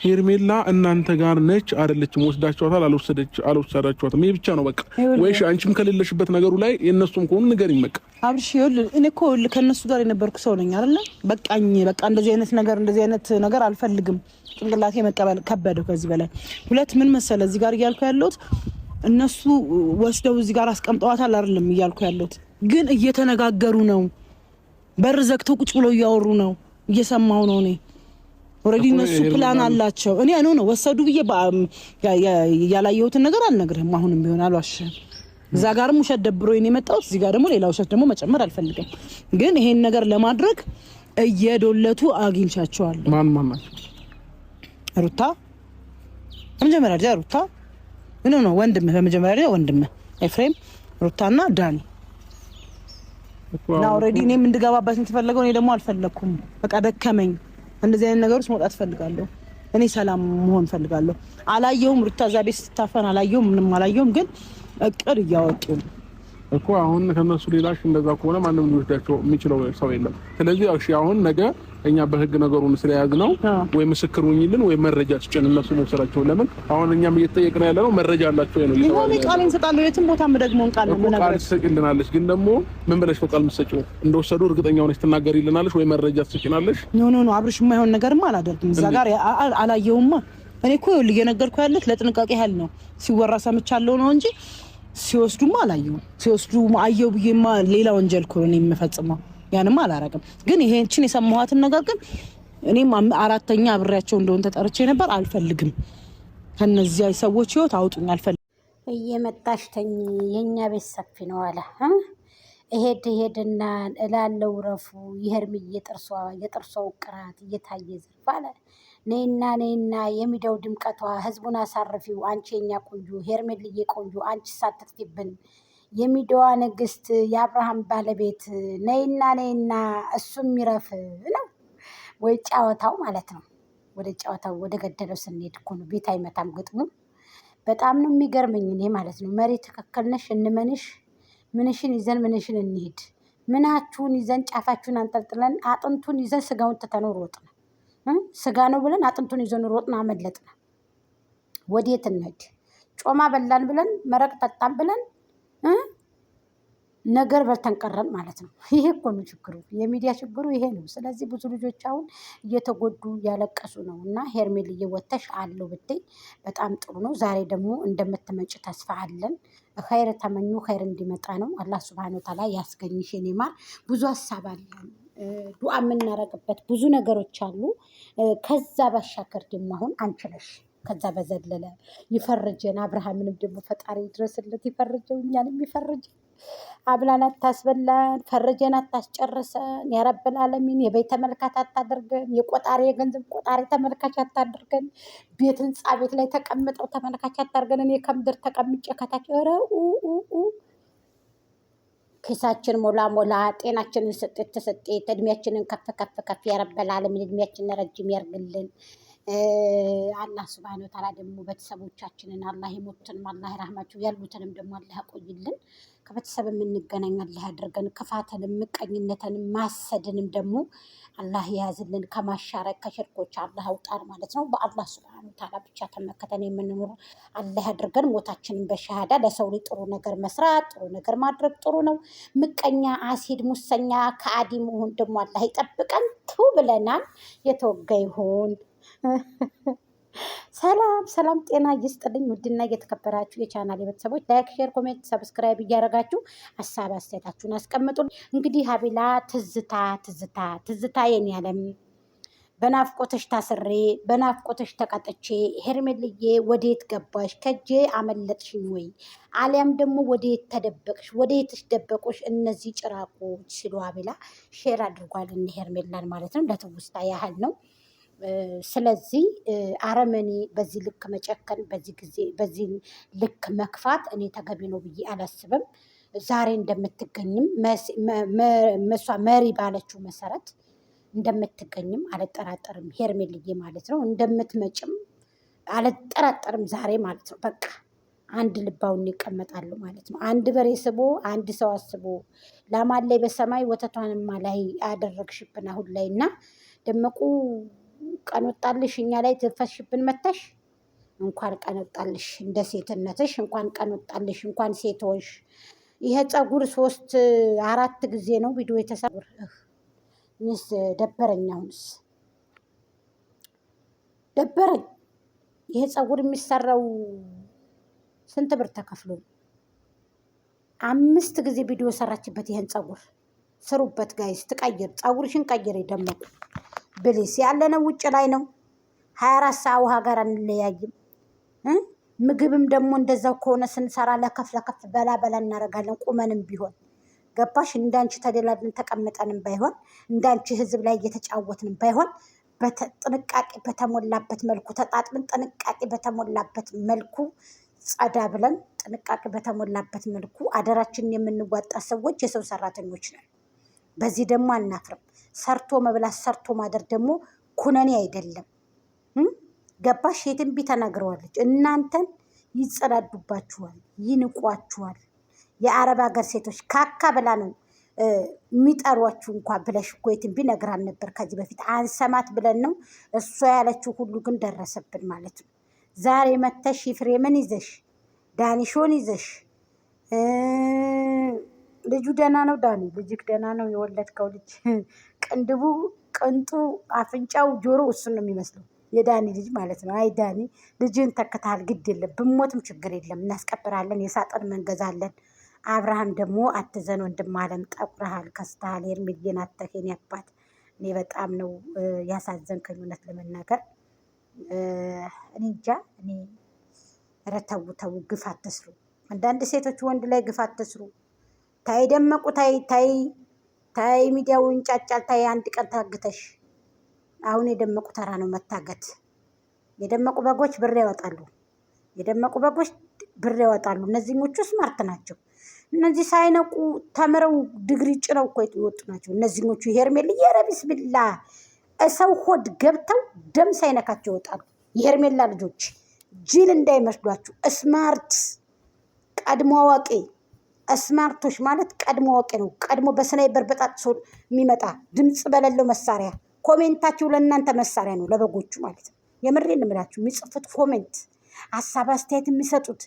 ሄርሜላ እናንተ ጋር ነች አይደለችም? ወስዳችኋታል አልወሰዳችኋትም? ይሄ ብቻ ነው በቃ። ወይሽ አንቺም ከሌለሽበት ነገሩ ላይ የነሱም ከሆነ ንገሪኝ በቃ። አብርሽ ይኸውልህ እኔ እኮ ከነሱ ጋር የነበርኩ ሰው ነኝ አይደለ? በቃኝ በቃ እንደዚህ አይነት ነገር አልፈልግም። ጭንቅላቴ መቀበል ከበደው ከዚህ በላይ። ሁለት ምን መሰለ እዚህ ጋር እያልኩ ያለሁት እነሱ ወስደው እዚህ ጋር አስቀምጠዋታል አይደለም እያልኩ ያለሁት፣ ግን እየተነጋገሩ ነው። በር ዘግተው ቁጭ ብለው እያወሩ ነው። እየሰማው ነው እኔ ኦሬዲ እነሱ ፕላን አላቸው። እኔ ነው ወሰዱ ብዬ ያላየሁትን ነገር አልነግርህም። አሁንም ቢሆን አልዋሽም። እዛ ጋርም ውሸት ደብሮኝ የመጣሁት እዚህ ጋር ደግሞ ሌላ ውሸት ደግሞ መጨመር አልፈልግም። ግን ይሄን ነገር ለማድረግ እየዶለቱ አግኝቻቸዋለሁ። ማን ሩታ በመጀመሪያ ደረጃ ሩታ ነው ወንድምህ፣ በመጀመሪያ ደረጃ ወንድምህ ኤፍሬም፣ ሩታና ዳኒ እና ኦሬዲ እኔም እንድገባበት እንትፈልገው። እኔ ደግሞ አልፈለኩም። በቃ ደከመኝ። እንደዚህ አይነት ነገሮች መውጣት ፈልጋለሁ። እኔ ሰላም መሆን ፈልጋለሁ። አላየሁም ሩታ እዛ ቤት ስታፈን አላየሁም፣ ምንም አላየሁም። ግን እቅድ እያወጡ ነው እኮ አሁን ከነሱ ሌላሽ እንደዛ ከሆነ ማንም ሊወስዳቸው የሚችለው ሰው የለም። ስለዚህ እሺ አሁን ነገ እኛ በህግ ነገሩን ስለያዝ ነው ወይ ምስክር ሆኝልን ወይ መረጃ ስጭን እነሱ መሰራቸው። ለምን አሁን እኛም እየተጠየቅን ያለ ነው መረጃ አላቸው ነው ይሄ ቃል እንሰጣለን። የትም ቦታ ደግሞ ቃል ነው ቃል ትሰጪልናለች። ግን ደግሞ ምን ብለሽ ነው ቃል የምትሰጪው? እንደወሰዱ እርግጠኛ ሆነሽ ትናገሪልናለሽ ወይ መረጃ ትሰጪናለሽ? ኖ አብርሽ የማይሆን ነገርማ አላደርግም። እዛ ጋር አላየሁማ። እኔ እኮ እየነገርኩ ያለሁት ለጥንቃቄ ያህል ነው። ሲወራ ሰምቻለሁ ነው እንጂ ሲወስዱማ አላየሁም። ሲወስዱ አየሁ ብዬማ ሌላ ወንጀል እኮ ነው የምፈጽመው። ያንማ አላረግም። ግን ይሄን የሰማኋትን ነገር ግን እኔም አራተኛ አብሬያቸው እንደሆነ ተጠርቼ ነበር። አልፈልግም። ከነዚያ ሰዎች ህይወት አውጡኝ። አልፈልግም። እየመጣሽ ተኝ የኛ ቤት ሰፊ ነው አለ ሄድና እላለው ረፉ ይሄርምዬ የጥርሷ ውቅራት እየታየ ዘርፍ አለ ነይና የሚደው ድምቀቷ ህዝቡን አሳርፊው አንቺ የኛ ቆንጆ ሄርሜልዬ ቆንጆ አንቺ ሳትጥፊብን የሚደዋ ንግስት የአብርሃም ባለቤት ነይና እሱም ይረፍ ነው ወይ ጫወታው ማለት ነው። ወደ ጫወታው ወደ ገደለው ስንሄድ እኮ ነው ቤት አይመታም ግጥሙ። በጣም ነው የሚገርመኝ እኔ ማለት ነው። መሪ ትክክል ነሽ እንመንሽ፣ ምንሽን ይዘን ምንሽን እንሂድ፣ ምናችሁን ይዘን ጫፋችሁን አንጠልጥለን አጥንቱን ይዘን ስጋውን ትተነው ሮጥን። ስጋ ነው ብለን አጥንቱን ይዘን ሮጥን፣ አመለጥን። ወዴት እንሂድ? ጮማ በላን ብለን መረቅ ጠጣን ብለን ነገር በልተን ቀረን ማለት ነው። ይሄ እኮ ነው ችግሩ፣ የሚዲያ ችግሩ ይሄ ነው። ስለዚህ ብዙ ልጆች አሁን እየተጎዱ እያለቀሱ ነው። እና ሄርሜልዬ ወተሽ አለው ብትይ በጣም ጥሩ ነው። ዛሬ ደግሞ እንደምትመጭ ተስፋ አለን። ኸይር ተመኙ፣ ኸይር እንዲመጣ ነው። አላህ ሱብሃነሁ ወተዓላ ያስገኝሽ የኔ ማር። ብዙ ሀሳብ አለን፣ ዱዓ የምናረግበት ብዙ ነገሮች አሉ። ከዛ ባሻገር ደግሞ አሁን አንቺ ነሽ ከዛ በዘለለ ይፈርጀን። አብርሃምንም ደግሞ ፈጣሪ ድረስለት ይፈርጀው፣ እኛንም ይፈርጀን። አብላን አታስበላን፣ ፈርጀን አታስጨርሰን። ያረብል ዓለሚን የቤት ተመልካች አታደርገን፣ የገንዘብ ቆጣሪ ተመልካች አታደርገን። ቤት ህንፃ ቤት ላይ ተቀምጠው ተመልካች አታደርገን። እኔ ከምድር ተቀምጬ ከታች ኪሳችን ሞላ ጤናችንን ተሰጤ እድሜያችንን ከፍ ያረብል ዓለሚን እድሜያችንን ረጅም ያርግልን። አላህ ሱብሃነሁ ወተዓላ ደግሞ ቤተሰቦቻችንን አላህ የሞቱንም አላህ ይራህማቸው፣ ያሉትንም ደግሞ አላህ ያቆይልን። ከቤተሰብ የምንገናኝ አላህ ያድርገን። ክፋትንም ምቀኝነትንም ማሰድንም ደግሞ አላህ የያዝልን። ከማሻረቅ ከሽርኮች አላህ አውጣን ማለት ነው። በአላህ ሱብሃነሁ ወተዓላ ብቻ ተመከተን የምንኖር አላህ ያድርገን። ሞታችንን በሸሃዳ ለሰው ላይ ጥሩ ነገር መስራት ጥሩ ነገር ማድረግ ጥሩ ነው። ምቀኛ፣ አሲድ፣ ሙሰኛ፣ ከአዲ መሆን ደግሞ አላህ ይጠብቀን። ብለናል። የተወጋ ይሁን። ሰላም ጤና ይስጥልኝ። ውድና እየተከበራችሁ የቻናል ቤተሰቦች ላይክ፣ ሼር፣ ኮሜንት፣ ሰብስክራይብ እያደረጋችሁ ሀሳብ አስተያየታችሁን አስቀምጡልኝ። እንግዲህ ሀቢላ ትዝታ የኔ ዓለም በናፍቆትሽ ታስሬ በናፍቆትሽ ተቀጥቼ ሄርሜልዬ ወዴት ገባሽ? ከጄ አመለጥሽኝ ወይ? አሊያም ደግሞ ወዴት ተደበቅሽ? ወዴትሽ ደበቁሽ እነዚህ ጭራቆች? ሲሉ ሀቢላ ሼር አድርጓል እነ ሄርሜላን ማለት ነው። ለትውስታ ያህል ነው። ስለዚህ አረመኔ በዚህ ልክ መጨከን በዚህ ጊዜ በዚህ ልክ መክፋት እኔ ተገቢ ነው ብዬ አላስብም። ዛሬ እንደምትገኝም መሷ መሪ ባለችው መሰረት እንደምትገኝም አልጠራጠርም። ሄርሜልዬ ማለት ነው እንደምትመጭም አልጠራጠርም ዛሬ ማለት ነው። በቃ አንድ ልባውን ይቀመጣሉ ማለት ነው። አንድ በሬ ስቦ አንድ ሰው አስቦ ላማን ላይ በሰማይ ወተቷንማ ላይ አደረግሽብን አሁን ላይ እና ደመቁ ቀን ወጣልሽ እኛ ላይ ትፈሽብን መተሽ እንኳን ቀን ወጣልሽ እንደ ሴትነትሽ እንኳን ቀን ወጣልሽ እንኳን ሴቶሽ ይሄ ፀጉር 3-4 ጊዜ ነው ቪዲዮ የተሰራ ንስ ደበረኝ አሁንስ ደበረኝ ይሄ ፀጉር የሚሰራው ስንት ብር ተከፍሎ 5 ጊዜ ቪዲዮ ሰራችበት ይሄን ፀጉር ስሩበት ጋይስ ትቀይር ፀጉርሽን ቀይር ደመቁ ብሊስ ያለነው ውጭ ላይ ነው 24 ሰዓት ውሃ ጋር አንለያይም ምግብም ደግሞ እንደዛው ከሆነ ስንሰራ ለከፍ በላ እናረጋለን ቁመንም ቢሆን ገባሽ እንዳንቺ ተደላድን ተቀምጠንም ባይሆን እንዳንቺ ህዝብ ላይ እየተጫወትንም ባይሆን በጥንቃቄ በተሞላበት መልኩ ተጣጥብን ጥንቃቄ በተሞላበት መልኩ ጸዳ ብለን ጥንቃቄ በተሞላበት መልኩ አደራችንን የምንዋጣ ሰዎች የሰው ሰራተኞች ነን በዚህ ደግሞ አናፍርም ሰርቶ መብላት ሰርቶ ማደር ደግሞ ኩነኔ አይደለም ገባሽ የትንቢ ተናግረዋለች እናንተን ይጸዳዱባችኋል ይንቋችኋል የአረብ ሀገር ሴቶች ካካ ብላ ነው የሚጠሯችሁ እንኳን ብለሽ እኮ የትንቢ ነግራን ነበር ከዚህ በፊት አንሰማት ብለን ነው እሷ ያለችው ሁሉ ግን ደረሰብን ማለት ነው ዛሬ መተሽ ይፍሬምን ይዘሽ ዳኒሾን ይዘሽ ልጁ ደህና ነው ዳኒ ልጅክ ደህና ነው የወለድከው ልጅ ቅንድቡ ቅንጡ አፍንጫው ጆሮ እሱን ነው የሚመስለው የዳኒ ልጅ ማለት ነው አይ ዳኒ ልጅን ተከታል ግድ የለም ብሞትም ችግር የለም እናስቀብራለን የሳጥን መንገዛለን አብርሃም ደግሞ አትዘን ወንድም አለም ጠቁረሃል ከስተሃል ኤርሚዬን አተከኝ ያባት እኔ በጣም ነው ያሳዘንከኝ እውነት ለመናገር እኔ እንጃ እኔ ረተው ግፍ አትስሩ አንዳንድ ሴቶች ወንድ ላይ ግፍ አትስሩ ታይ ደመቁ ታይ ሚዲያው እንጫጫል ታይ አንድ ቀን ታግተሽ አሁን የደመቁ ተራ ነው መታገት የደመቁ በጎች ብር ያወጣሉ የደመቁ በጎች ብር ያወጣሉ እነዚህኞቹ ስማርት ናቸው እነዚህ ሳይነቁ ተምረው ዲግሪ ጭነው እኮ ይወጡ ናቸው እነዚህኞቹ ሄርሜል የረቢስ ቢላ ሰው ሆድ ገብተው ደም ሳይነካቸው ይወጣሉ የሄርሜላ ልጆች ጅል እንዳይመስሏችሁ ስማርት ቀድሞ አዋቂ ስማርቶች ማለት ቀድሞ አዋቂ ነው ቀድሞ በስናይፐር በጣጥሶ የሚመጣ ድምጽ በሌለው መሳሪያ ኮሜንታችሁ ለእናንተ መሳሪያ ነው ለበጎቹ ማለት ነው የምሬን እምላችሁ የሚጽፉት ኮሜንት ሀሳብ አስተያየት የሚሰጡት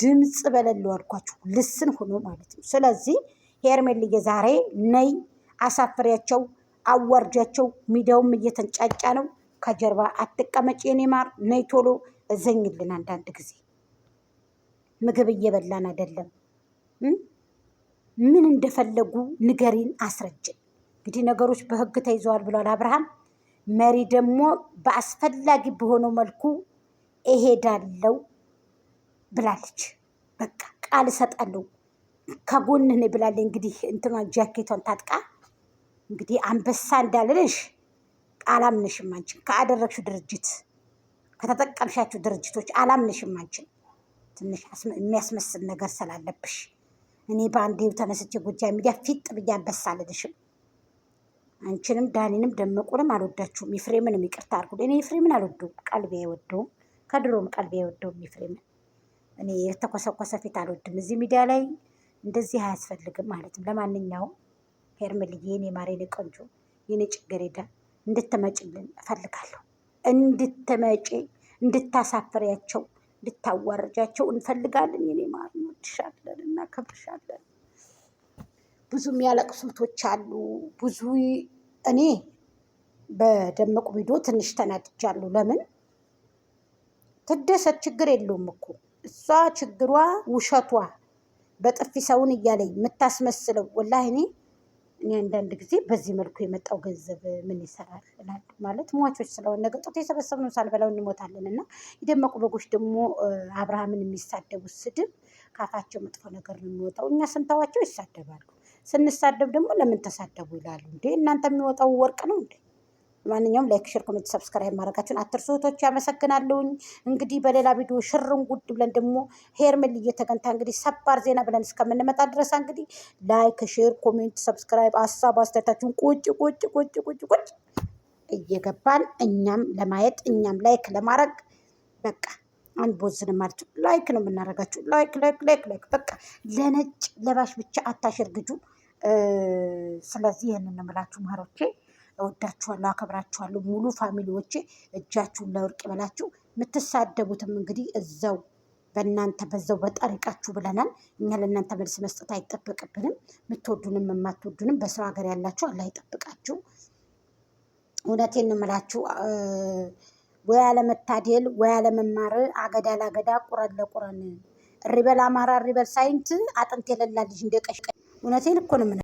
ድምጽ በሌለው አልኳችሁ ልስን ሆኖ ማለት ነው ስለዚህ ሄርሜልዬ ዛሬ ነይ አሳፍሪያቸው አዋርጃቸው ሚዲያውም እየተንጫጫ ነው ከጀርባ አትቀመጭ የኔ ማር ነይ ቶሎ እዘኝልን አንዳንድ ጊዜ ምግብ እየበላን አይደለም ምን እንደፈለጉ ንገሪን አስረጅን እንግዲህ ነገሮች በህግ ተይዘዋል ብሏል አብርሃም መሪ ደግሞ በአስፈላጊ በሆነው መልኩ እሄዳለሁ ብላለች በቃ ቃል እሰጣለሁ ከጎንህ ነኝ ብላለች እንግዲህ እንትኗ ጃኬቷን ታጥቃ እንግዲህ አንበሳ እንዳልልሽ አላምንሽም አንቺን ካደረግሽው ድርጅት ከተጠቀምሻቸው ድርጅቶች አላምንሽም አንቺን ትንሽ የሚያስመስል ነገር ስላለብሽ እኔ በአንዴው ተነስቼ ጎጃም ሚዲያ ፊጥ ብዬ አንበሳ አልልሽም አንቺንም ዳኒንም ደመቁንም አልወዳችሁም ይፍሬምንም ይቅርታ አድርጉ እኔ ይፍሬምን አልወደውም ቀልቤ አይወደውም ከድሮም ቀልቤ አይወደውም ይፍሬምን እኔ የተኮሰኮሰ ፊት አልወድም እዚህ ሚዲያ ላይ እንደዚህ አያስፈልግም ማለት ነው ለማንኛውም ሄርሜልዬ የኔ ማር የኔ ቆንጆ የኔ ጭገሬዳ እንድትመጭልን እፈልጋለሁ እንድትመጪ እንድታሳፍሪያቸው እንድታዋርጃቸው እንፈልጋለን የኔ ማር እንወድሻለን እናከብርሻለን ብዙ የሚያለቅሱቶች አሉ ብዙ እኔ በደመቁ ቪዲዮ ትንሽ ተናድጃለሁ ለምን ትደሰት ችግር የለውም እኮ እሷ ችግሯ ውሸቷ በጥፊ ሰውን እያለኝ የምታስመስለው ወላሂ እኔ አንዳንድ ጊዜ በዚህ መልኩ የመጣው ገንዘብ ምን ይሰራል ማለት ሟቾች ስለሆነ ነገ ጧት የሰበሰብነው ሳልበላው እንሞታለን እና የደመቁ በጎች ደግሞ አብርሃምን የሚሳደቡት ስድብ ካፋቸው መጥፎ ነገር ነው የሚወጣው እኛ ስንተዋቸው ይሳደባሉ ስንሳደብ ደግሞ ለምን ተሳደቡ ይላሉ እንዴ እናንተ የሚወጣው ወርቅ ነው እንዴ ማንኛውም ላይክ ሼር ኮሜንት ሰብስክራይብ ማድረጋችሁን አትርሱ እህቶች ያመሰግናለሁኝ እንግዲህ በሌላ ቪዲዮ ሽርን ጉድ ብለን ደግሞ ሄርሜል እየተገንታ እንግዲህ ሰባር ዜና ብለን እስከምንመጣ ድረስ እንግዲህ ላይክ ሼር ኮሜንት ሰብስክራይብ ሀሳብ አስተያየታችሁን ቁጭ እየገባን እኛም ለማየት እኛም ላይክ ለማድረግ በቃ አንቦዝንም ማለት ላይክ ነው የምናደርጋችሁ ላይክ በቃ ለነጭ ለባሽ ብቻ አታሸርግጁ ስለዚህ ይሄንን እምላችሁ ማሮቼ እወዳችኋለሁ፣ አከብራችኋለሁ። ሙሉ ፋሚሊዎቼ እጃችሁን ለወርቅ ይበላችሁ። የምትሳደቡትም እንግዲህ እዛው በእናንተ በዛው በጠሪቃችሁ ብለናል። እኛ ለእናንተ መልስ መስጠት አይጠበቅብንም። የምትወዱንም የማትወዱንም በሰው ሀገር ያላችሁ አላህ ይጠብቃችሁ። እውነቴን ነው የምላችሁ። ወይ አለመታደል ወይ አለመማር፣ አገዳ ለአገዳ ቁረን ለቁረን፣ እሪበል አማራ እሪበል ሳይንት አጥንት የሌላ ልጅ እንደቀሽ። እውነቴን እኮ ነው።